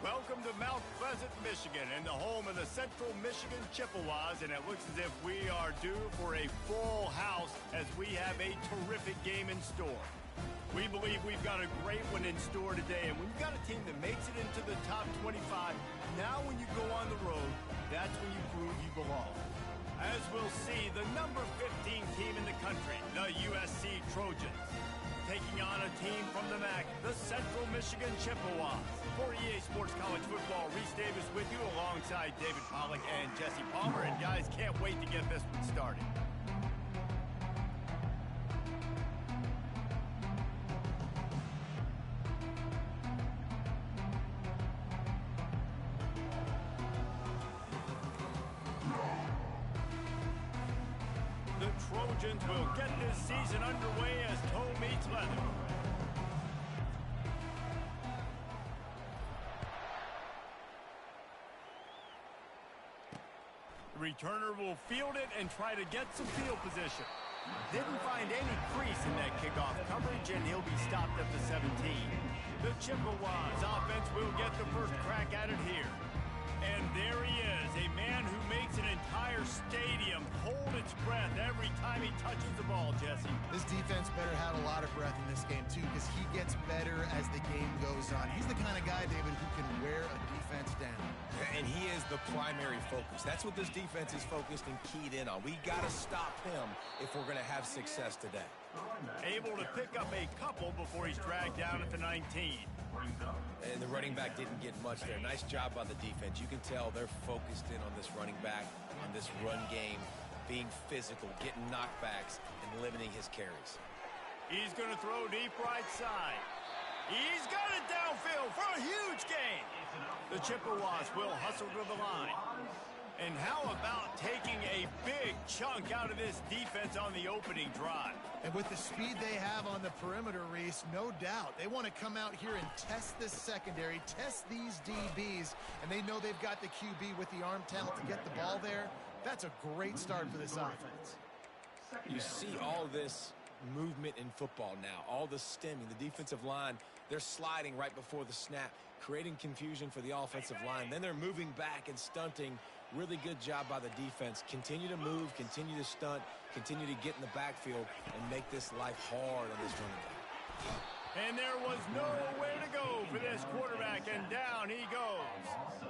Welcome to Mount Pleasant, Michigan, and the home of the Central Michigan Chippewas, and it looks as if we are due for a full house as we have a terrific game in store. We believe we've got a great one in store today, and when you've got a team that makes it into the top 25, now when you go on the road, that's when you prove you belong. As we'll see, the number 15 team in the country, the USC Trojans, taking on a team from the MAC, the Central Michigan Chippewas. For EA Sports College Football, Reese Davis with you alongside David Pollack and Jesse Palmer. And guys, can't wait to get this one started. The Trojans will get this season underway as toe meets leather. The returner will field it and try to get some field position. Didn't find any crease in that kickoff coverage, and he'll be stopped at the 17. The Chippewas offense will get the first crack at it here. And there he is, a man who makes an entire stadium hold its breath every time he touches the ball, Jesse. This defense better have a lot of breath in this game, too, because he gets better as the game goes on. He's the kind of guy, David, who can wear a defense down. And he is the primary focus. That's what this defense is focused and keyed in on. We got to stop him if we're going to have success today. Able to pick up a couple before he's dragged down at the 19. And the running back didn't get much there. Nice job by the defense. You can tell they're focused in on this running back, on this run game, being physical, getting knockbacks, and limiting his carries. He's going to throw deep right side. He's got it downfield for a huge gain. The Chippewas will hustle to the line. And how about taking a big chunk out of this defense on the opening drive? And with the speed they have on the perimeter, Reese, no doubt, they want to come out here and test this secondary, test these DBs, and they know they've got the QB with the arm talent to get the ball there. That's a great start for this offense. You see all this movement in football now, all the stemming, the defensive line, they're sliding right before the snap, creating confusion for the offensive line. Then they're moving back and stunting. Really good job by the defense. Continue to move, continue to stunt, continue to get in the backfield, and make this life hard on this running back. And there was nowhere to go for this quarterback, and down he goes.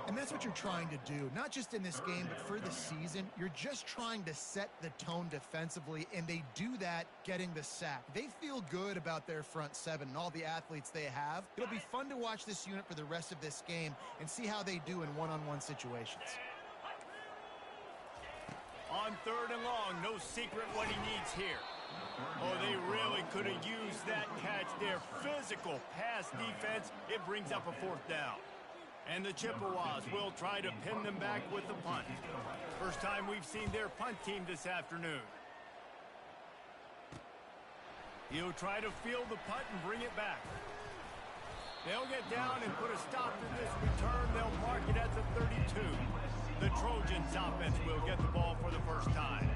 And that's what you're trying to do, not just in this game, but for the season. You're just trying to set the tone defensively, and they do that getting the sack. They feel good about their front seven and all the athletes they have. It'll be fun to watch this unit for the rest of this game and see how they do in one-on-one situations. On 3rd and long, no secret what he needs here. Oh, they really could have used that catch. Their physical pass defense, it brings up a 4th down. And the Chippewas will try to pin them back with the punt. First time we've seen their punt team this afternoon. He'll try to field the punt and bring it back. They'll get down and put a stop to this return. They'll mark it at the 32. The Trojans offense will get the ball for the first time.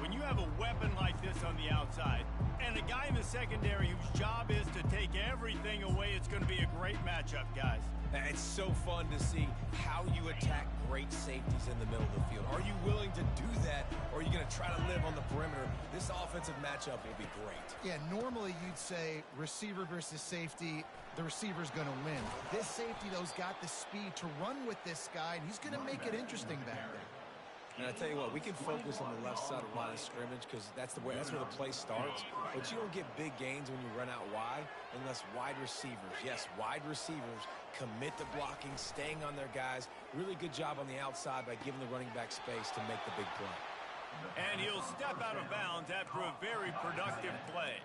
When you have a weapon like this on the outside and a guy in the secondary whose job is to take everything away, it's going to be a great matchup, guys. It's so fun to see how you attack great safeties in the middle of the field. Are you willing to do that, or are you going to try to live on the perimeter? This offensive matchup will be great. Yeah, normally you'd say receiver versus safety, the receiver's going to win. This safety, though, has got the speed to run with this guy, and he's going to make it interesting back there. And I tell you what, we can focus on the left side of the line of scrimmage because that's where the play starts. But you don't get big gains when you run out wide unless wide receivers, yes, wide receivers, commit to blocking, staying on their guys. Really good job on the outside by giving the running back space to make the big play. And he'll step out of bounds after a very productive play.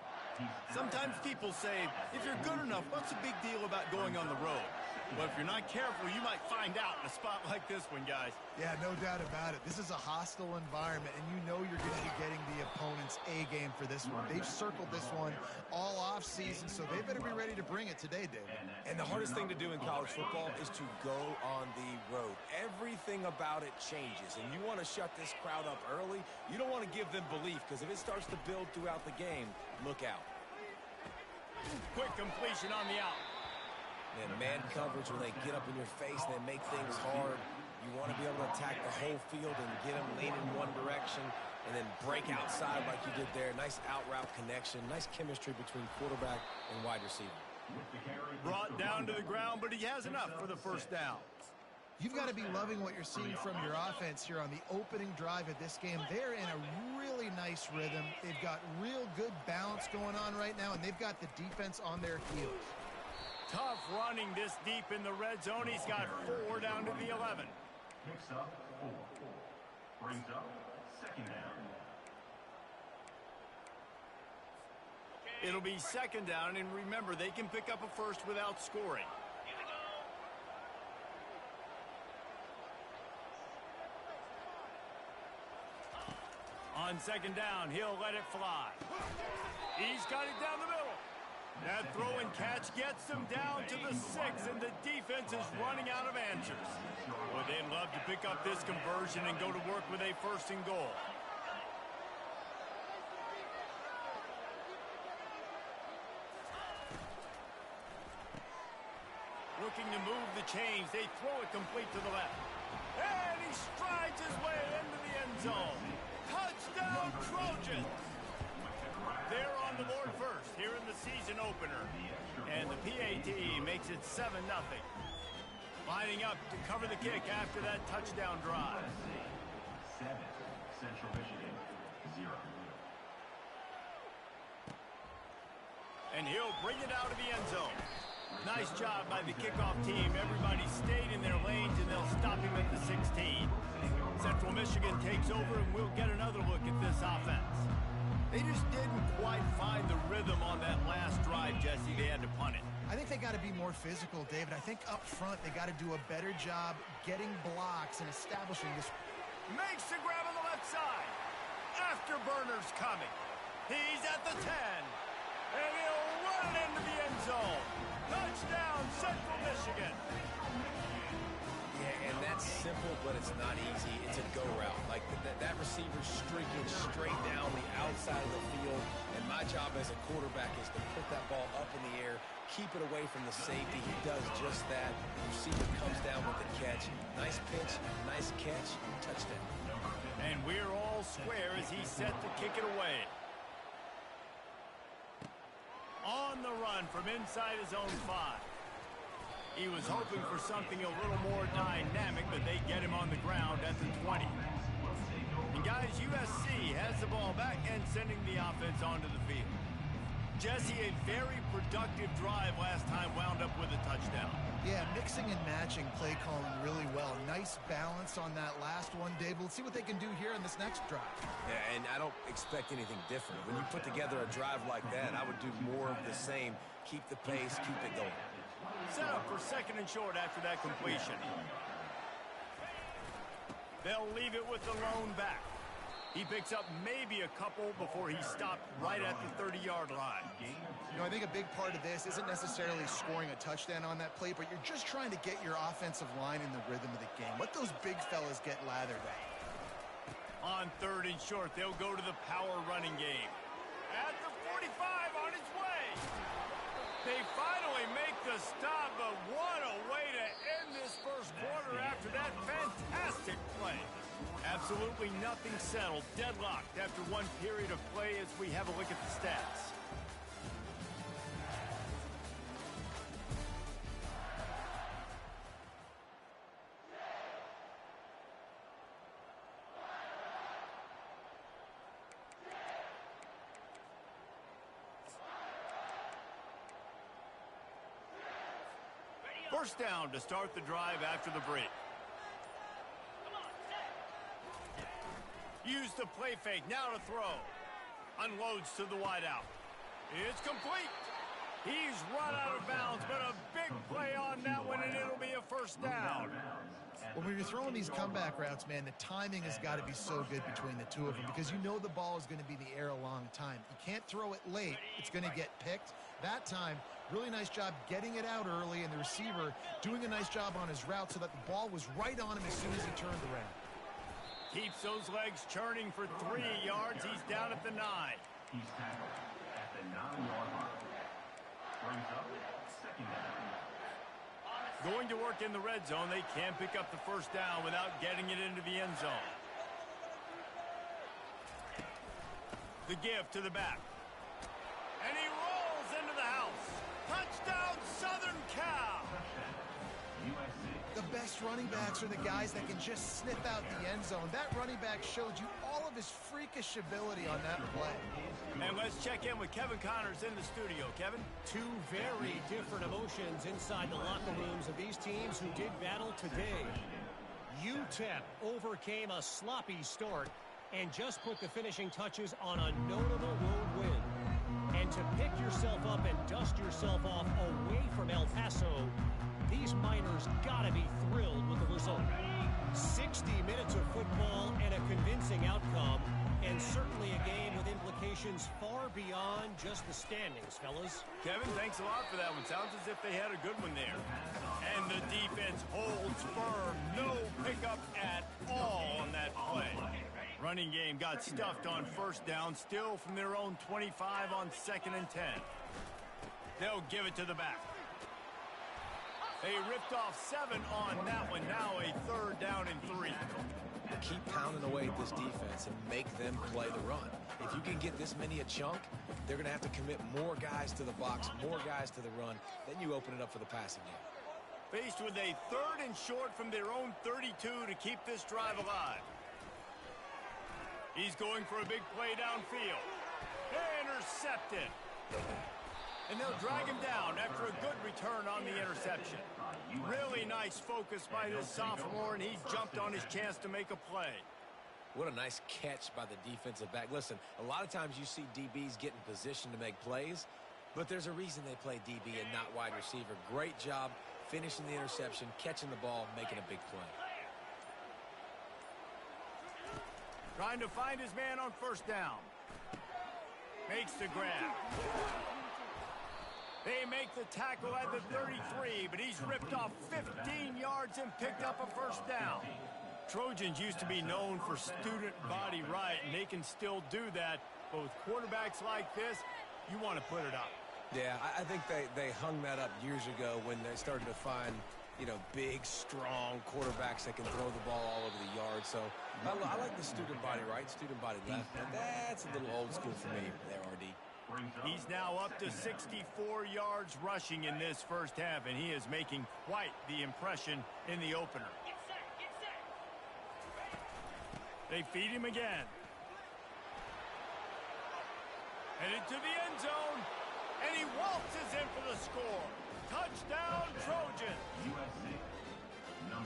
Sometimes people say, if you're good enough, what's the big deal about going on the road? But if you're not careful, you might find out in a spot like this one, guys. Yeah, no doubt about it. This is a hostile environment, and you know you're going to be getting the opponent's A game for this one. They've circled this one all off season, so they better be ready to bring it today, David. And the hardest thing to do in college football is to go on the road. Everything about it changes, and you want to shut this crowd up early. You don't want to give them belief, because if it starts to build throughout the game, look out. Quick completion on the out. And man coverage, when they get up in your face and they make things hard, you want to be able to attack the whole field and get them leaning in one direction and then break outside like you did there. Nice out route connection, nice chemistry between quarterback and wide receiver. Brought down to the ground, but he has enough for the first down. You've got to be loving what you're seeing from your offense here on the opening drive of this game. They're in a really nice rhythm. They've got real good balance going on right now, and they've got the defense on their heels. Tough running this deep in the red zone. He's got 4 down to the 11. Picks up 4. Brings up second down. It'll be second down, and remember, they can pick up a first without scoring. On second down, he'll let it fly. He's got it down the middle. That throw and catch gets them down to the 6, and the defense is running out of answers. Well, they'd love to pick up this conversion and go to work with a first and goal. Looking to move the chains. They throw it complete to the left. And he strides his way into the end zone. Touchdown, Trojans! They're on the board first here in the season opener. And the PAT makes it 7-0. Lining up to cover the kick after that touchdown drive. 7, Central Michigan, 0. And he'll bring it out of the end zone. Nice job by the kickoff team. Everybody stayed in their lanes, and they'll stop him at the 16. Central Michigan takes over, and we'll get another look at this offense. They just didn't quite find the rhythm on that last drive, Jesse. They had to punt it. I think they got to be more physical, David. I think up front they got to do a better job getting blocks and establishing this. Makes the grab on the left side. Afterburner's coming. He's at the 10. And he'll run it into the end zone. Touchdown, Central Michigan. Yeah, and that's simple, but it's not easy. It's a go route. Like that receiver's streaking straight down the outside of the field, and my job as a quarterback is to put that ball up in the air, keep it away from the safety. He does just that. The receiver comes down with the catch. Nice pitch, nice catch, touchdown. And we're all square as he's set to kick it away. On the run from inside his own 5. He was hoping for something a little more dynamic, but they get him on the ground at the 20. And guys, USC has the ball back and sending the offense onto the field. Jesse, a very productive drive last time, wound up with a touchdown. Yeah, mixing and matching play calling really well. Nice balance on that last one, Dave. We'll see what they can do here in this next drive. Yeah, and I don't expect anything different. When you put together a drive like that, I would do more of the same. Keep the pace, keep it going. Set up for second and short after that completion. They'll leave it with the lone back. He picks up maybe a couple before he stopped right at the 30-yard line. You know, I think a big part of this isn't necessarily scoring a touchdown on that play, but you're just trying to get your offensive line in the rhythm of the game. Let those big fellas get lathered up. On third and short, they'll go to the power running game. At the 45, on its way. They finally make the stop, but what a way to end this first quarter after that fantastic play. Absolutely nothing settled, deadlocked after one period of play as we have a look at the stats. First down to start the drive after the break. Use the play fake, now to throw. Unloads to the wideout. It's complete. He's run out of bounds, but a big play on that one, and it'll be a first down. When you're throwing these comeback routes, man, the timing has got to be so good between the two of them because you know the ball is going to be in the air a long time. You can't throw it late. It's going to get picked. That time, really nice job getting it out early, and the receiver doing a nice job on his route so that the ball was right on him as soon as he turned around. Keeps those legs churning for 3 yards. He's down at the 9. He's tackled at the 9-yard line. Brings up second down. Going to work in the red zone. They can't pick up the first down without getting it into the end zone. The give to the back. And he rolls into the house. Touchdown, Southern Cal. The best running backs are the guys that can just sniff out the end zone. That running back showed you all of his freakish ability on that play. And let's check in with Kevin Connors in the studio. Kevin? Two very different emotions inside the locker rooms of these teams who did battle today. UTEP overcame a sloppy start and just put the finishing touches on a notable road win. And to pick yourself up and dust yourself off away from El Paso, these Miners gotta be thrilled with the result. 60 minutes of football and a convincing outcome, and certainly a game with implications far beyond just the standings, fellas. Kevin, thanks a lot for that one. Sounds as if they had a good one there. And the defense holds firm. No pickup at all on that play. Running game got stuffed on first down, still from their own 25 on 2nd and 10. They'll give it to the back. They ripped off 7 on that one. Now a 3rd down and 3. Keep pounding away at this defense and make them play the run. If you can get this many a chunk, they're going to have to commit more guys to the box, more guys to the run. Then you open it up for the passing game. Faced with a 3rd and short from their own 32 to keep this drive alive. He's going for a big play downfield. Intercepted. And they'll drag him down after a good return on the interception. Really nice focus by this sophomore, and he jumped on his chance to make a play. What a nice catch by the defensive back. Listen, a lot of times you see DBs get in position to make plays, but there's a reason they play DB and not wide receiver. Great job finishing the interception, catching the ball, making a big play. Trying to find his man on first down. Makes the grab. They make the tackle at the 33, but he's ripped off 15 yards and picked up a first down. Trojans used to be known for student body right, and they can still do that. But with quarterbacks like this, you want to put it up. Yeah, I think they hung that up years ago when they started to find, you know, big, strong quarterbacks that can throw the ball all over the yard. So I like the student body right, student body left. But that's a little old school for me there, RD. He's now up to 64 yards rushing in this first half, and he is making quite the impression in the opener. They feed him again. Headed to the end zone, and he waltzes in for the score. Touchdown, Trojans.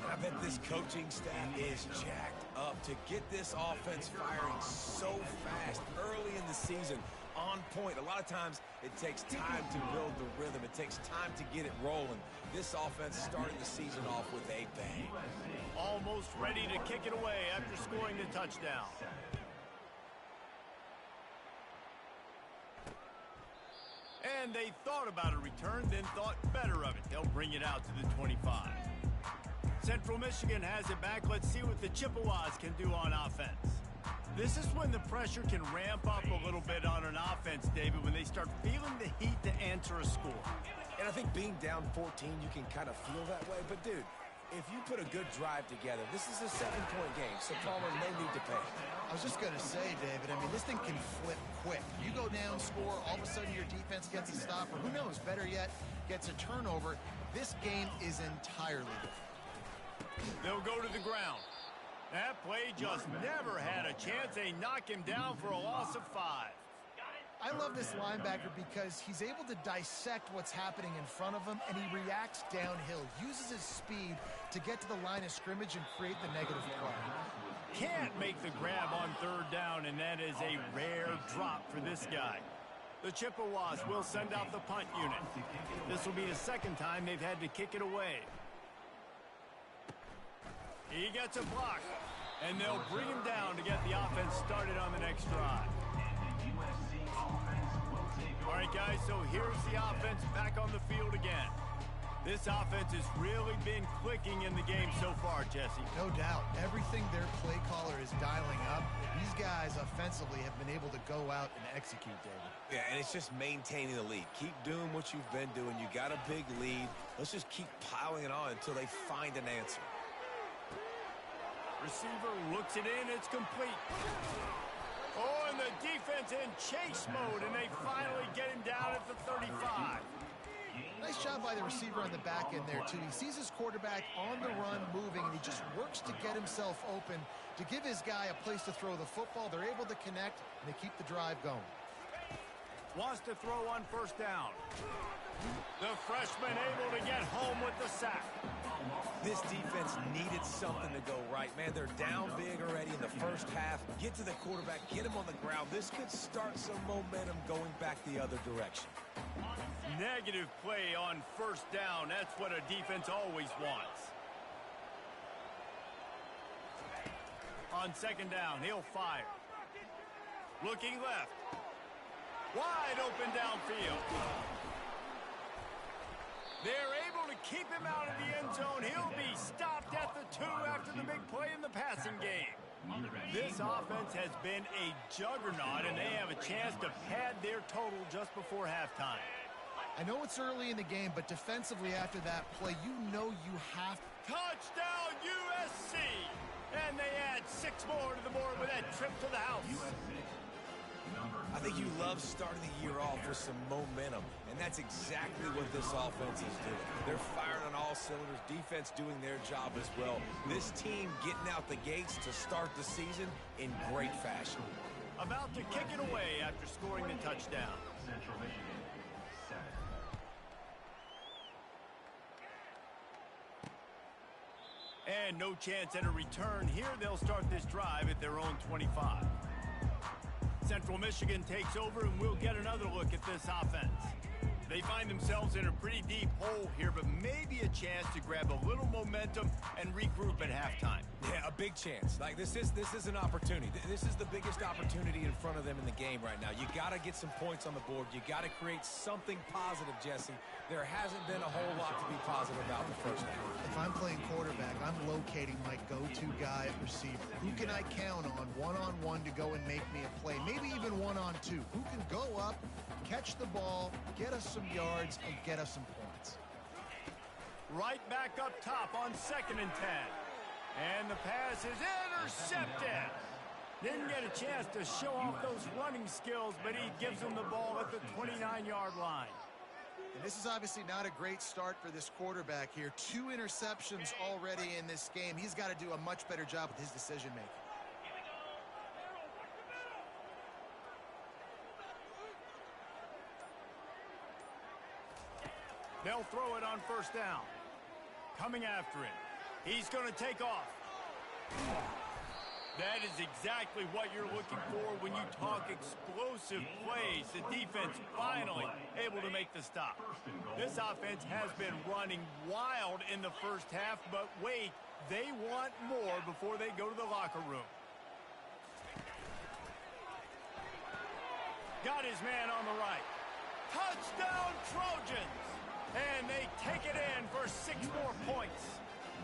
I bet this coaching staff is jacked up to get this offense firing so fast early in the season. On point. A lot of times it takes time to build the rhythm. It takes time to get it rolling. This offense started the season off with a bang. Almost ready to kick it away after scoring the touchdown. And they thought about a return, then thought better of it. They'll bring it out to the 25. Central Michigan has it back. Let's see what the Chippewas can do on offense. This is when the pressure can ramp up a little bit on an offense, David, when they start feeling the heat to answer a score. And I think being down 14, you can kind of feel that way. But, dude, if you put a good drive together, this is a 7-point game, so Palmer, no need to panic. I was just going to say, David, I mean, this thing can flip quick. You go down, score, all of a sudden your defense gets a stop, or who knows, better yet, gets a turnover. This game is entirely different. They'll go to the ground. That play just never had a chance. They knock him down for a loss of 5. I love this linebacker because he's able to dissect what's happening in front of him, and he reacts downhill, uses his speed to get to the line of scrimmage and create the negative play. Can't make the grab on 3rd down, and that is a rare drop for this guy. The Chippewas will send out the punt unit. This will be the 2nd time they've had to kick it away. He gets a block, and they'll bring him down to get the offense started on the next drive. All right, guys, so here's the offense back on the field again. This offense has really been clicking in the game so far, Jesse. No doubt. Everything their play caller is dialing up, these guys guys offensively have been able to go out and execute, David. Yeah, and it's just maintaining the lead. Keep doing what you've been doing. You got a big lead. Let's just keep piling it on until they find an answer. Receiver looks it in. It's complete. Oh, and the defense in chase mode, and they finally get him down at the 35. Nice job by the receiver on the back end there, too. He sees his quarterback on the run moving, and he just works to get himself open to give his guy a place to throw the football. They're able to connect, and they keep the drive going. Wants to throw on first down. The freshman able to get home with the sack. This defense needed something to go right. Man, they're down big already in the first half. Get to the quarterback, get him on the ground. This could start some momentum going back the other direction. Negative play on first down. That's what a defense always wants. On second down, he'll fire. Looking left. Wide open downfield. They're able to keep him out of the end zone. He'll be stopped at the 2 after the big play in the passing game. This offense has been a juggernaut, and they have a chance to pad their total just before halftime. I know it's early in the game, but defensively after that play, you know you have... Touchdown, USC! And they add 6 more to the board with that trip to the house. I think you love starting the year off with some momentum, and that's exactly what this offense is doing. They're firing on all cylinders, defense doing their job as well. This team getting out the gates to start the season in great fashion. About to kick it away after scoring the touchdown. Central Michigan, 7. And no chance at a return here. They'll start this drive at their own 25. Central Michigan takes over, and we'll get another look at this offense. They find themselves in a pretty deep hole here, but maybe a chance to grab a little momentum and regroup at halftime. Yeah, a big chance. Like, this is an opportunity. This is the biggest opportunity in front of them in the game right now. You got to get some points on the board. You got to create something positive, Jesse. There hasn't been a whole lot to be positive about the first half. If I'm playing quarterback, I'm locating my go-to guy at receiver. Who can I count on one-on-one to go and make me a play? Maybe even one-on-two. Who can go up, catch the ball, get us some yards, and get us some points? Right back up top on 2nd and 10. And the pass is intercepted. Didn't get a chance to show off those running skills, but he gives them the ball at the 29-yard line. And this is obviously not a great start for this quarterback here. 2 interceptions already in this game. He's got to do a much better job with his decision-making. They'll throw it on first down. Coming after it. He's going to take off. That is exactly what you're looking for when you talk explosive plays. The defense finally able to make the stop. This offense has been running wild in the first half, but wait, they want more before they go to the locker room. Got his man on the right. Touchdown, Trojans! And they take it in for 6 more points.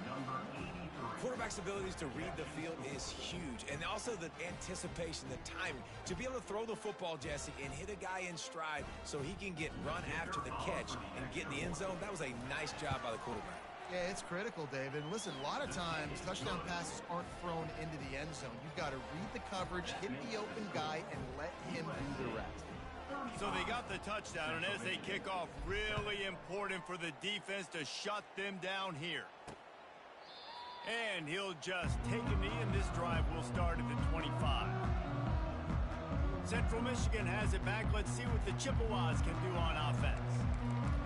Number 83. Quarterback's abilities to read the field is huge, and also the anticipation, the timing. To be able to throw the football, Jesse, and hit a guy in stride so he can get run after the catch and get in the end zone, that was a nice job by the quarterback. Yeah, it's critical, David. Listen, a lot of times touchdown passes aren't thrown into the end zone. You've got to read the coverage, hit the open guy, and let him do the rest. So they got the touchdown, and as they kick off, really important for the defense to shut them down here. And he'll just take a knee, and this drive will start at the 25. Central Michigan has it back. Let's see what the Chippewas can do on offense.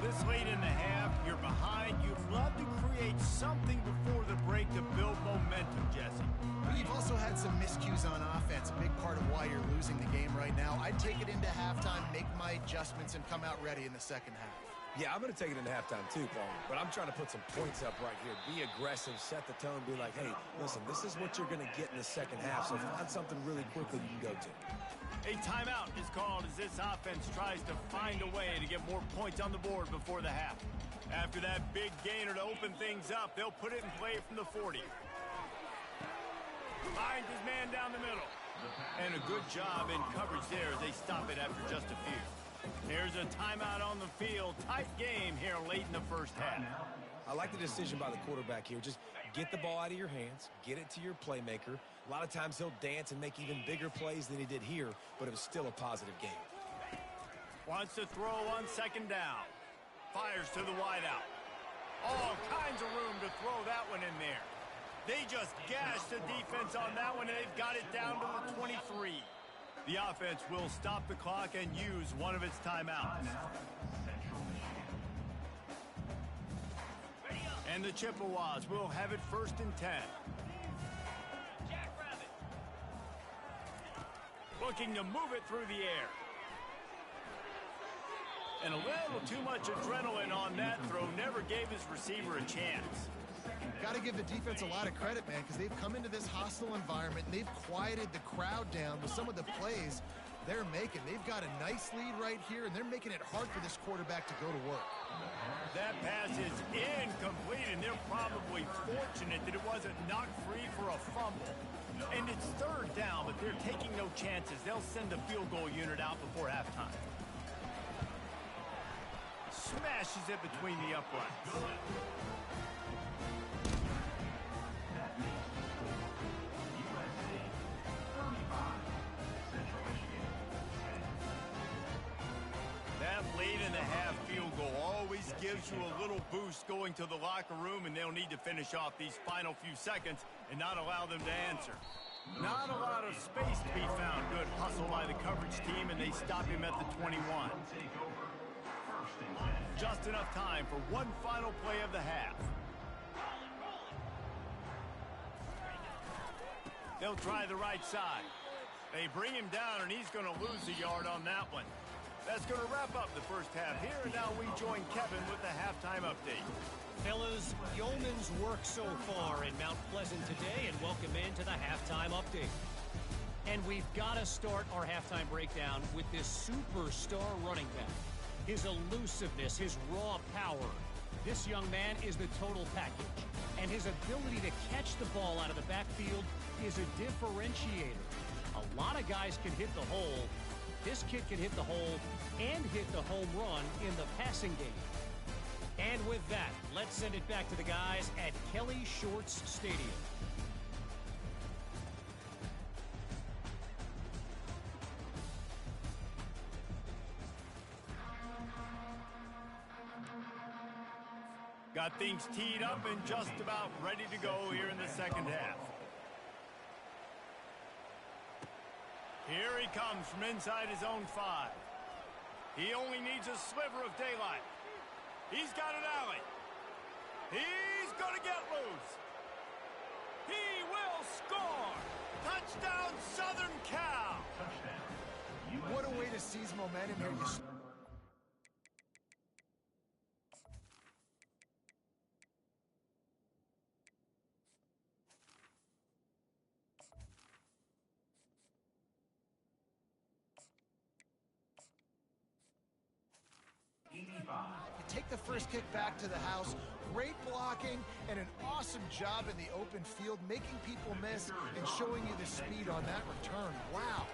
This late in the half, you're behind. You'd love to create something before the break to build momentum, Jesse. But you've also had some miscues on offense, a big part of why you're losing the game right now. I'd take it into halftime, make my adjustments, and come out ready in the second half. Yeah, I'm going to take it into halftime too, Paul. But I'm trying to put some points up right here. Be aggressive, set the tone, be like, hey, listen, this is what you're going to get in the second half, so find something really quickly you can go to. A timeout is called as this offense tries to find a way to get more points on the board before the half. After that big gainer to open things up, they'll put it in play from the 40. Finds his man down the middle. And a good job in coverage there as they stop it after just a few. Here's a timeout on the field. Tight game here late in the first half. I like the decision by the quarterback here. Just get the ball out of your hands, get it to your playmaker. A lot of times he'll dance and make even bigger plays than he did here, but it was still a positive game. Wants to throw on second down. Fires to the wideout. All kinds of room to throw that one in there. They just gashed the defense on that one, and they've got it down to the 23. The offense will stop the clock and use one of its timeouts. And the Chippewas will have it 1st and 10. Looking to move it through the air. And a little too much adrenaline on that throw. Never gave his receiver a chance. Got to give the defense a lot of credit, man, because they've come into this hostile environment and they've quieted the crowd down with some of the plays they're making. They've got a nice lead right here, and they're making it hard for this quarterback to go to work. That pass is incomplete, and they're probably fortunate that it wasn't knocked free for a fumble. And it's 3rd down, but they're taking no chances. They'll send the field goal unit out before halftime. Smashes it between the uprights. That late in the half field goal always gives you a little boost going to the locker room, and they'll need to finish off these final few seconds and not allow them to answer. Not a lot of space to be found. Good hustle by the coverage team, and they stop him at the 21. Just enough time for one final play of the half. They'll try the right side. They bring him down, and he's going to lose a yard on that one. That's going to wrap up the first half here, and now we join Kevin with the halftime update. Fellas, yeoman's work so far in Mount Pleasant today, and welcome into the halftime update. And we've got to start our halftime breakdown with this superstar running back. His elusiveness, his raw power. This young man is the total package. And his ability to catch the ball out of the backfield is a differentiator. A lot of guys can hit the hole. This kid can hit the hole and hit the home run in the passing game. And with that, let's send it back to the guys at Kelly Shorts Stadium. Got things teed up and just about ready to go here in the second half. Here he comes from inside his own 5. He only needs a sliver of daylight. He's got an alley. He's going to get loose. He will score. Touchdown, Southern Cal. What a way to seize momentum here. Take the first kick back to the house. Great blocking and an awesome job in the open field, making people miss and showing you the speed on that return. Wow.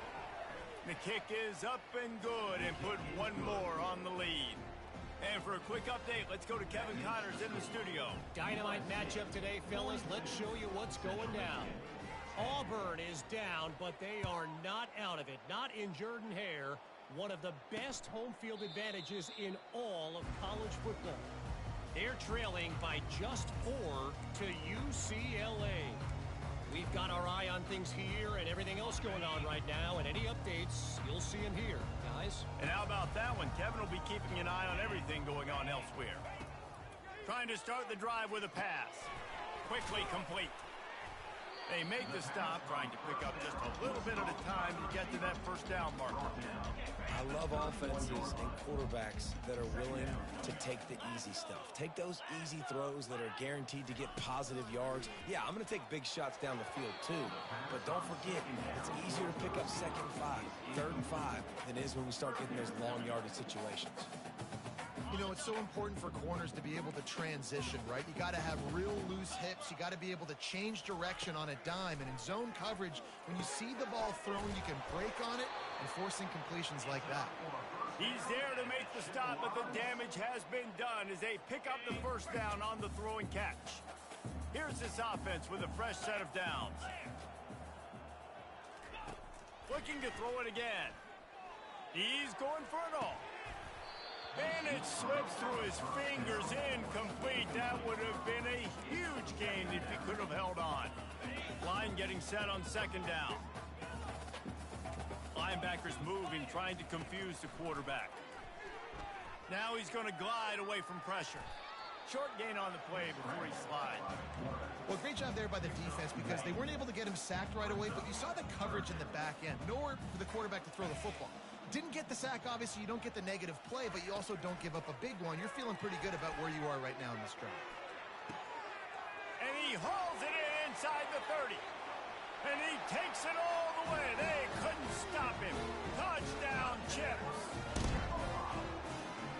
The kick is up and good and put one more on the lead. And for a quick update, let's go to Kevin Connors in the studio. Dynamite matchup today, fellas. Let's show you what's going down. Auburn is down, but they are not out of it. Not in Jordan Hare. One of the best home field advantages in all of college football. They're trailing by just 4 to UCLA. We've got our eye on things here and everything else going on right now, and any updates, you'll see them here, guys. And how about that one? Kevin will be keeping an eye on everything going on elsewhere. Trying to start the drive with a pass. Quickly complete. They make the stop, trying to pick up just a little bit at a time to get to that first down marker. I love offenses and quarterbacks that are willing to take the easy stuff. Take those easy throws that are guaranteed to get positive yards. Yeah, I'm going to take big shots down the field too. But don't forget, it's easier to pick up 2nd and 5, 3rd and 5 than it is when we start getting those long yardage situations. You know, it's so important for corners to be able to transition, right? You got to have real loose hips. You got to be able to change direction on a dime. And in zone coverage, when you see the ball thrown, you can break on it and force incompletions like that. He's there to make the stop, but the damage has been done as they pick up the first down on the throw and catch. Here's this offense with a fresh set of downs. Looking to throw it again. He's going for it all. And it slips through his fingers, incomplete. That would have been a huge gain if he could have held on. Line getting set on second down. Linebackers moving, trying to confuse the quarterback. Now he's going to glide away from pressure. Short gain on the play before he slides. Well, great job there by the defense because they weren't able to get him sacked right away, but you saw the coverage in the back end. Nowhere for the quarterback to throw the football. Didn't get the sack, obviously. You don't get the negative play, but you also don't give up a big one. You're feeling pretty good about where you are right now in this drive. And he hauls it in inside the 30. And he takes it all the way. They couldn't stop him. Touchdown, Chips.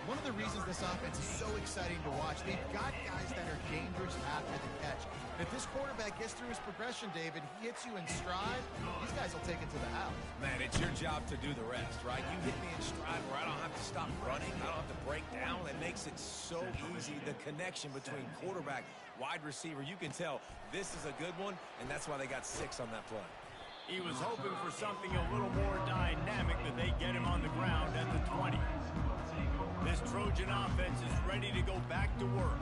One of the reasons this offense is so exciting to watch, they've got guys that are dangerous after the catch. If this quarterback gets through his progression, David, he hits you in stride, these guys will take it to the house. Man, it's your job to do the rest, right? You hit me in stride where I don't have to stop running. I don't have to break down. It makes it so easy. The connection between quarterback, wide receiver, you can tell this is a good one, and that's why they got 6 on that play. He was hoping for something a little more dynamic, but they get him on the ground at the 20. This Trojan offense is ready to go back to work.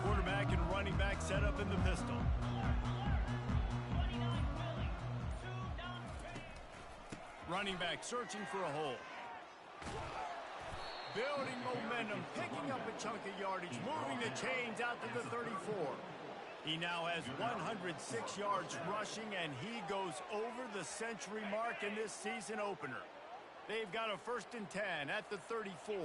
Quarterback and running back set up in the pistol. Running back searching for a hole. Building momentum, picking up a chunk of yardage, moving the chains out to the 34. He now has 106 yards rushing, and he goes over the century mark in this season opener. They've got a 1st and 10 at the 34.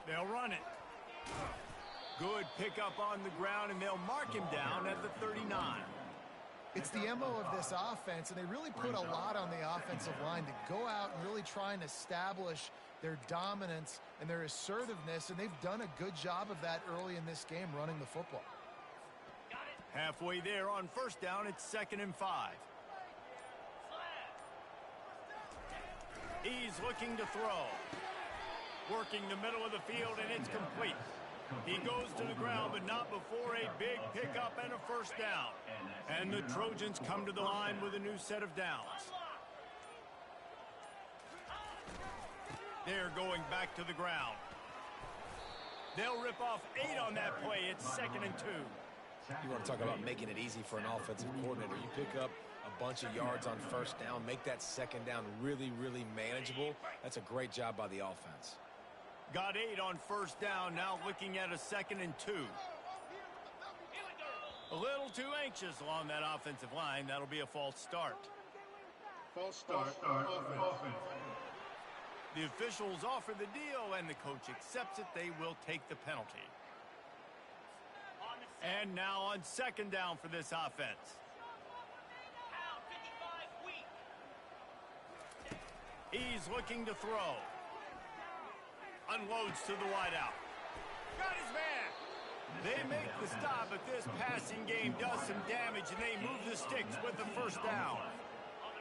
They'll run it. Good pickup on the ground, and they'll mark him down at the 39. It's the MO of this offense, and they really put a lot on the offensive line to go out and really try and establish their dominance and their assertiveness, and they've done a good job of that early in this game running the football. Halfway there on 1st down, it's 2nd and 5. He's looking to throw. Working the middle of the field, and it's complete. He goes to the ground, but not before a big pickup and a 1st down. And the Trojans come to the line with a new set of downs. They're going back to the ground. They'll rip off 8 on that play. It's 2nd and 2. You want to talk about making it easy for an offensive coordinator. You pick up a bunch of yards on 1st down, make that 2nd down really, really manageable. That's a great job by the offense. Got 8 on 1st down, now looking at a 2nd and 2. A little too anxious along that offensive line. That'll be a false start. False start, offense. The officials offer the deal, and the coach accepts it. They will take the penalty. And now on 2nd down for this offense. He's looking to throw. Unloads to the wideout. Got his man. They make the stop, but this passing game does some damage, and they move the sticks with the 1st down.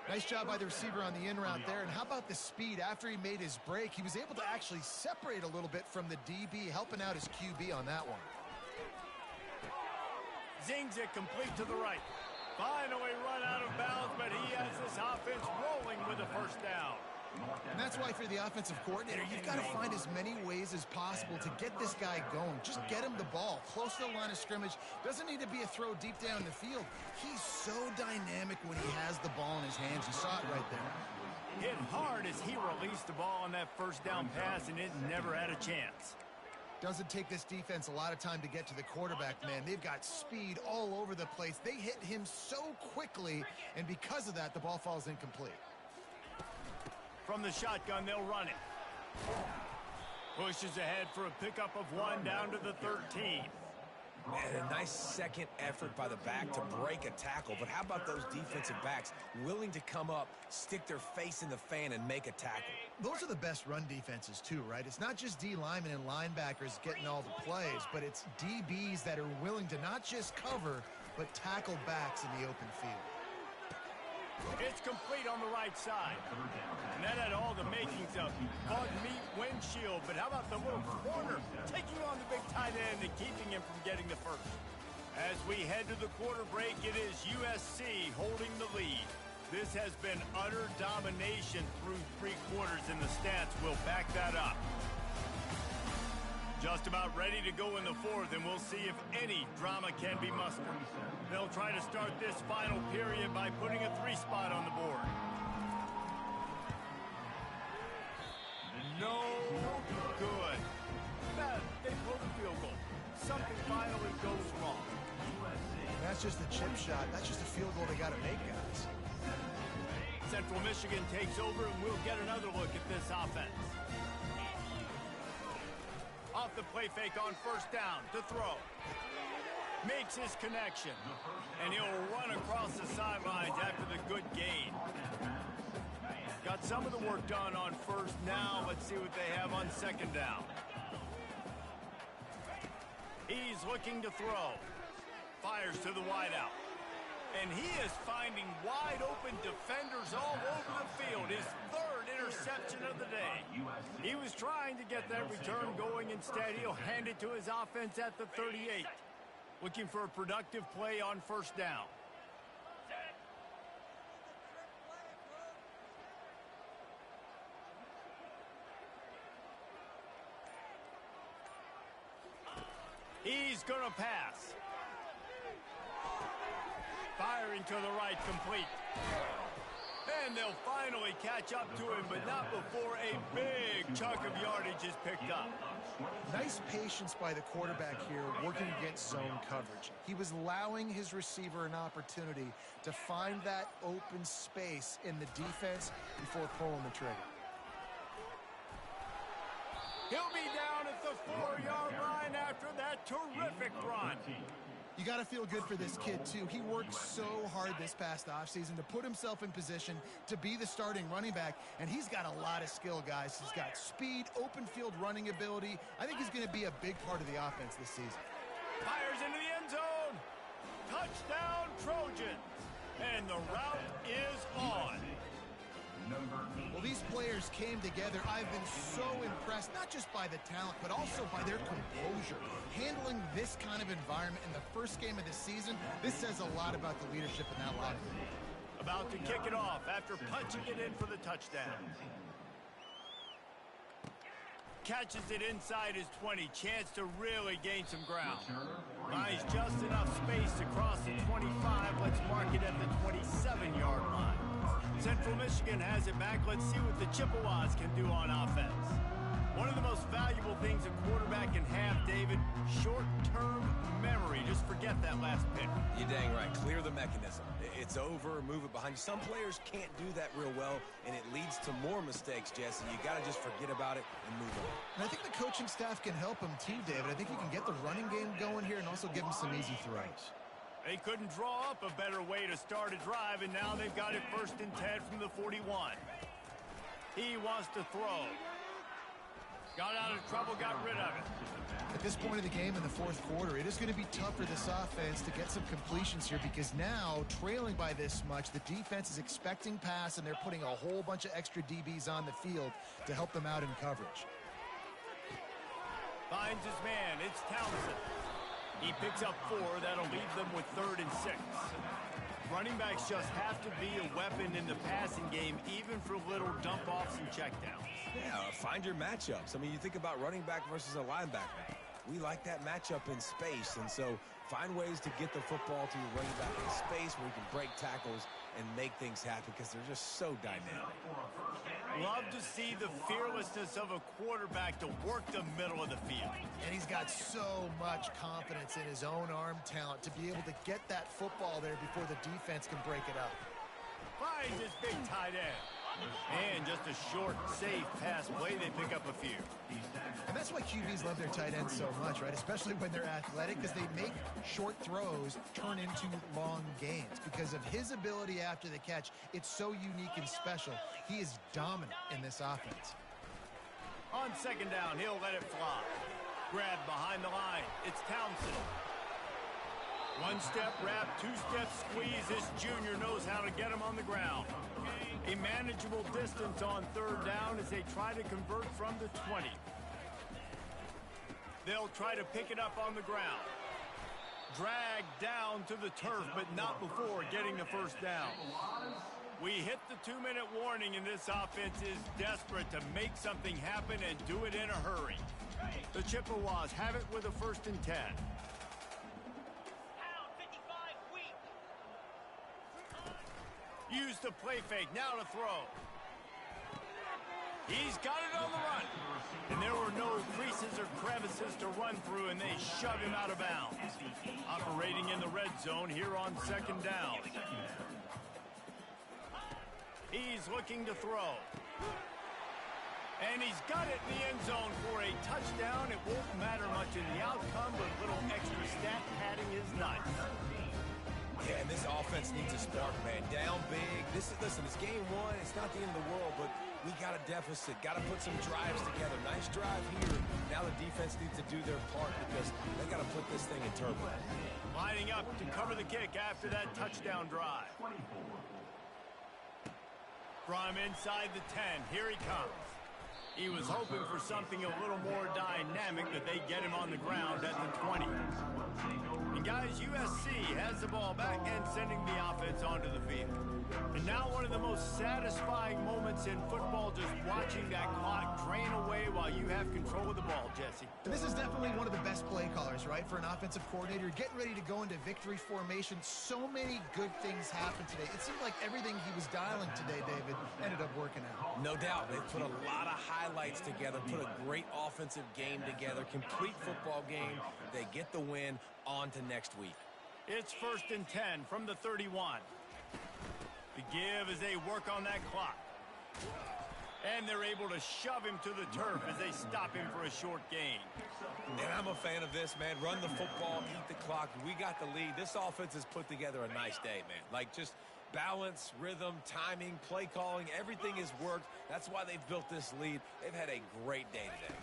Nice job by the receiver on the in route there. And how about the speed after he made his break? He was able to actually separate a little bit from the DB, helping out his QB on that one. Zings it complete to the right. Finally run out of bounds, but he has this offense rolling with the 1st down. And that's why for the offensive coordinator, you've got to find as many ways as possible to get this guy going. Just get him the ball close to the line of scrimmage. Doesn't need to be a throw deep down the field. He's so dynamic when he has the ball in his hands. You saw it right there. Hit hard as he released the ball on that 1st down pass, and it never had a chance. Doesn't take this defense a lot of time to get to the quarterback, man. They've got speed all over the place. They hit him so quickly, and because of that, the ball falls incomplete. From the shotgun, they'll run it. Pushes ahead for a pickup of 1 down to the 13. Man, a nice second effort by the back to break a tackle. But how about those defensive backs willing to come up, stick their face in the fan, and make a tackle? Those are the best run defenses too, right? It's not just D linemen and linebackers getting all the plays, but it's DBs that are willing to not just cover, but tackle backs in the open field. It's complete on the right side. And that had all the makings of bug meat windshield. But how about the little corner taking on the big tight end and keeping him from getting the first? As we head to the quarter break, it is USC holding the lead. This has been utter domination through 3 quarters, and the stats will back that up. Just about ready to go in the 4th, and we'll see if any drama can be mustered. They'll try to start this final period by putting a 3 spot on the board. No good. They blow the field goal. Something finally goes wrong. That's just a chip shot. That's just a field goal they got to make, guys. Central Michigan takes over, and we'll get another look at this offense. Off the play fake on first down to throw. Makes his connection. And he'll run across the sidelines after the good gain. Got some of the work done on first. Now let's see what they have on second down. He's looking to throw. Fires to the wideout. And he is finding wide open defenders all over the field. His 3rd interception of the day. He was trying to get that return going. Instead, he'll hand it to his offense at the 38. Looking for a productive play on first down. He's going to pass. Firing to the right, complete. And they'll finally catch up to him, but not before a big chunk of yardage is picked up. Nice patience by the quarterback here, working against zone coverage. He was allowing his receiver an opportunity to find that open space in the defense before pulling the trigger. He'll be down at the 4-yard line after that terrific run. You got to feel good for this kid, too. He worked so hard this past offseason to put himself in position to be the starting running back, and he's got a lot of skill, guys. He's got speed, open field running ability. I think he's going to be a big part of the offense this season. Fires into the end zone. Touchdown, Trojans. And the route is on. Well, these players came together. I've been so impressed, not just by the talent, but also by their composure. Handling this kind of environment in the first game of the season, this says a lot about the leadership in that locker room. About to kick it off after punching it in for the touchdown. Catches it inside his 20. Chance to really gain some ground. Buys just enough space to cross the 25. Let's mark it at the 27-yard line. Central Michigan has it back. Let's see what the Chippewas can do on offense. One of the most valuable things a quarterback can have, David, short-term memory. Just forget that last pick. You're dang right. Clear the mechanism. It's over, move it behind you. Some players can't do that real well, and it leads to more mistakes, Jesse. You got to just forget about it and move on. And I think the coaching staff can help him too, David. I think he can get the running game going here and also give him some easy throws. They couldn't draw up a better way to start a drive, and now they've got it 1st and 10 from the 41. He wants to throw. Got out of trouble, got rid of it. At this point of the game in the 4th quarter, it is going to be tough for this offense to get some completions here because now, trailing by this much, the defense is expecting pass, and they're putting a whole bunch of extra DBs on the field to help them out in coverage. Finds his man. It's Townsend. He picks up 4. That'll leave them with 3rd and 6. Running backs just have to be a weapon in the passing game, even for little dump-offs and checkdowns. Yeah, find your matchups. I mean, you think about running back versus a linebacker. We like that matchup in space, and so find ways to get the football to your running back in space where you can break tackles and make things happen because they're just so dynamic. Love to see the fearlessness of a quarterback to work the middle of the field. And he's got so much confidence in his own arm talent to be able to get that football there before the defense can break it up. Finds his big tight end. And just a short, safe pass play, they pick up a few. And that's why QBs love their tight ends so much, right? Especially when they're athletic, because they make short throws turn into long gains. Because of his ability after the catch, it's so unique and special. He is dominant in this offense. On second down, he'll let it fly. Grab behind the line. It's Townsend. One step wrap, two step squeeze. This junior knows how to get him on the ground. A manageable distance on third down as they try to convert from the 20. They'll try to pick it up on the ground. Dragged down to the turf, but not before getting the first down. We hit the 2-minute warning, and this offense is desperate to make something happen and do it in a hurry. The Chippewas have it with a 1st and 10. Use the play fake, now to throw. He's got it on the run. And there were no creases or crevices to run through, and they shove him out of bounds. Operating in the red zone here on second down. He's looking to throw. And he's got it in the end zone for a touchdown. It won't matter much in the outcome, but a little extra stat padding is nice. Yeah, and this offense needs a spark, man. Down big. Listen, it's game one. It's not the end of the world, but we got a deficit. Got to put some drives together. Nice drive here. Now the defense needs to do their part because they got to put this thing in turbo. Lining up to cover the kick after that touchdown drive. From inside the 10, here he comes. He was hoping for something a little more dynamic, but they get him on the ground at the 20. And guys, USC has the ball back and sending the offense onto the field. And now one of the most satisfying moments in football, just watching that clock drain away while you have control of the ball, Jesse. And this is definitely one of the best play callers, right, for an offensive coordinator. Getting ready to go into victory formation. So many good things happened today. It seemed like everything he was dialing today, David, ended up working out. No doubt. They put a lot of highlights together, put a great offensive game together, complete football game. They get the win. On to next week. It's 1st and 10 from the 31. The give as they work on that clock. And they're able to shove him to the turf as they stop him for a short gain. And I'm a fan of this, man. Run the football, eat the clock. We got the lead. This offense has put together a nice day, man. Like just balance, rhythm, timing, play calling, everything has worked. That's why they've built this lead. They've had a great day today.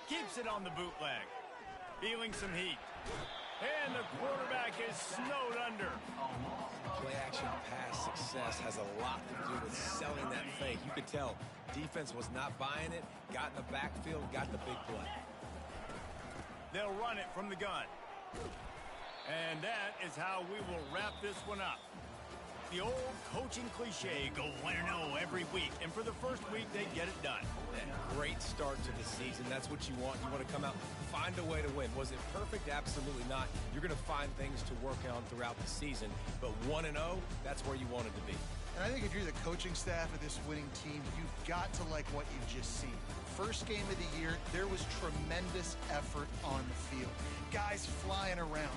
Keeps it on the bootleg. Feeling some heat. And the quarterback is snowed under. Play-action pass success has a lot to do with selling that fake. You could tell defense was not buying it, got in the backfield, got the big play. They'll run it from the gun. And that is how we will wrap this one up. The old coaching cliche, go 1-0 every week. And for the first week, they get it done. That great start to the season. That's what you want. You want to come out, find a way to win. Was it perfect? Absolutely not. You're going to find things to work on throughout the season. But 1-0, that's where you want it to be. And I think if you're the coaching staff of this winning team, you've got to like what you've just seen. First game of the year, there was tremendous effort on the field. Guys flying around,